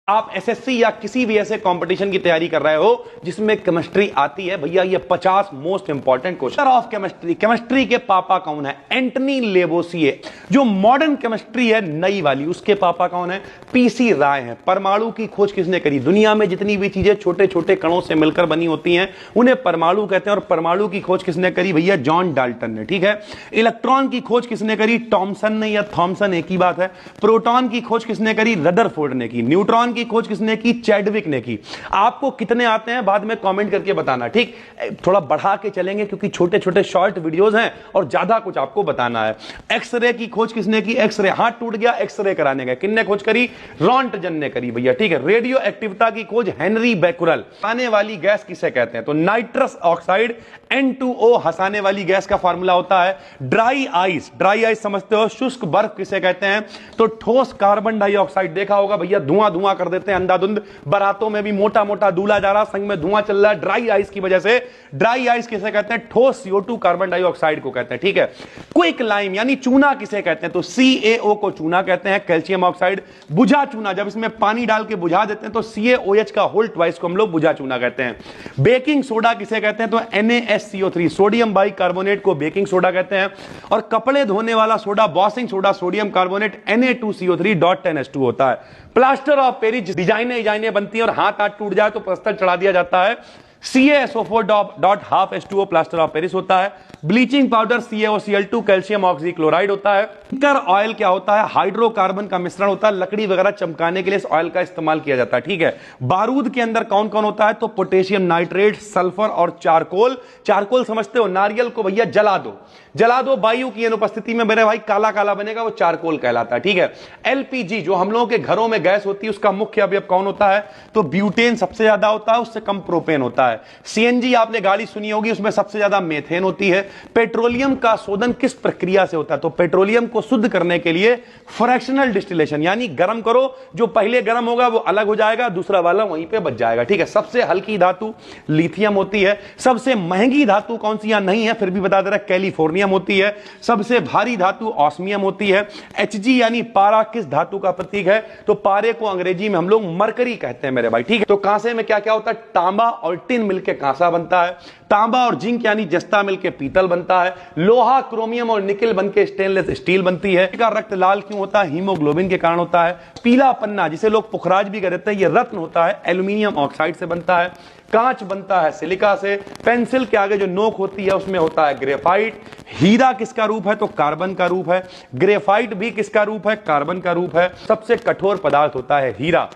आप एसएससी या किसी भी ऐसे कंपटीशन की तैयारी कर रहे हो जिसमें केमिस्ट्री आती है, भैया ये 50 most important question of chemistry. Chemistry के पापा कौन है? एंटनी लेवोसिए। जो मॉडर्न केमिस्ट्री है नई वाली, उसके पापा कौन है? पीसी राय है। परमाणु की खोज किसने करी? दुनिया में जितनी भी चीजें छोटे छोटे कणों से मिलकर बनी होती हैं उन्हें परमाणु कहते हैं, और परमाणु की खोज किसने करी? भैया जॉन डाल्टन ने। ठीक है। इलेक्ट्रॉन की खोज किसने करी? टॉमसन ने या थॉमसन, एक ही बात है। प्रोटॉन की खोज किसने करी? रदरफोर्ड ने की। न्यूट्रॉन की खोज किसने की? चैडविक ने की। आपको कितने आते हैं बाद में कमेंट करके बताना, ठीक? थोड़ा बढ़ा के चलेंगे क्योंकि छोटे छोटे शॉर्ट वीडियोस हैं और ज्यादा कुछ आपको बताना है। एक्सरे की खोज किसने की? एक्सरे, हाथ टूट गया एक्सरे कराने गए, किसने खोज करी? रॉन्टजन ने करी भैया। ठीक है। रेडियो एक्टिविटी की खोज हेनरी बैकुरल। हंसाने वाली गैस किसे कहते हैं? तो नाइट्रस ऑक्साइड N2O हंसाने वाली गैस का फार्मूला होता है। ड्राई आइस, ड्राई आइस समझते हो? शुष्क बर्फ किसे कहते हैं? तो ठोस कार्बन डाइऑक्साइड। देखा होगा भैया धुआं धुआं कर देते हैं अंधाधुंध, बारातों में भी मोटा मोटा दूल्हा जा रहा, संग में धुआं चल रहा है ड्राई आइस की वजह से। ड्राई आइस किसे कहते हैं? ठोस CO2 कार्बन डाइऑक्साइड को कहते हैं। ठीक है। क्विक लाइम यानी चूना किसे कहते हैं? तो CaO को चूना कहते हैं, कैल्शियम ऑक्साइड। बुझा चूना, जब इसमें पानी डाल के बुझा देते हैं तो CaOH का होल ट्वाइस को हम लोग बुझा चूना कहते हैं। बेकिंग सोडा किसे कहते हैं? तो NaSCO3, सोडियम बाइकार्बोनेट को बेकिंग सोडा कहते हैं। और कपड़े धोने वाला soda, washing soda, sodium carbonate Na2CO3.10H2 होता है। प्लास्टर ऑफ पेरिस डिजाइने बनती है और हाथ टूट जाए तो प्लास्टर चढ़ा दिया जाता है। CaSO4.12H2O प्लास्टर ऑफ पेरिस होता है। Bleaching powder CaOCl2 calcium oxychloride होता है। टिंकर ऑयल क्या होता है? हाइड्रोकार्बन का मिश्रण होता है, लकड़ी वगैरह चमकाने के लिए इस ऑयल का इस्तेमाल किया जाता है। ठीक है। बारूद के अंदर कौन कौन होता है? तो पोटेशियम नाइट्रेट, सल्फर और चारकोल। चारकोल समझते हो? नारियल को भैया जला दो, जला दो वायु की अनुपस्थिति में मेरे भाई काला काला बनेगा, वो चारकोल कहलाता है। ठीक है। LPG जो हम लोगों के घरों में गैस होती है उसका मुख्य अवयव कौन होता है? तो ब्यूटेन सबसे ज्यादा होता है, उससे कम प्रोपेन होता है। CNG आपने गाड़ी सुनी होगी, उसमें सबसे ज्यादा मेथेन होती है। पेट्रोलियम का शोधन किस प्रक्रिया से होता है? तो पेट्रोलियम को शुद्ध करने के लिए फ्रैक्शनल डिस्टिलेशन, यानी गर्म करो, जो पहले गर्म होगा वो अलग हो जाएगा, दूसरा वाला वहीं पे बच जाएगा। ठीक है। सबसे हल्की धातु लिथियम होती है। सबसे महंगी धातु कौन सी? यहां नहीं है फिर भी बता दे रहा, कैलिफोर्नियम होती है। सबसे भारी धातु ऑस्मियम होती है। Hg यानी पारा किस धातु का प्रतीक है? तो पारे को अंग्रेजी में हम लोग मरकरी कहते हैं मेरे भाई। ठीक है। तो कांसे में क्या क्या होता है? तांबा और टिन मिलकर कांसा बनता है। तांबा और जिंक यानी जस्ता मिलकर पीतल बनता है। लोहा, क्रोमियम और निकल बनके स्टेनलेस स्टील बनती है। का रक्त लाल क्यों होता है? हीमोग्लोबिन के कारण होता है। पीला पन्ना जिसे लोग पुखराज भी कहते हैं, यह रत्न होता है, एल्यूमिनियम ऑक्साइड से बनता है। कांच बनता है सिलिका से। पेंसिल के आगे जो नोक होती है उसमें होता है ग्रेफाइट। हीरा किसका रूप है? तो कार्बन का रूप है। ग्रेफाइट भी किसका रूप है? कार्बन का रूप है। सबसे कठोर पदार्थ होता है हीरा।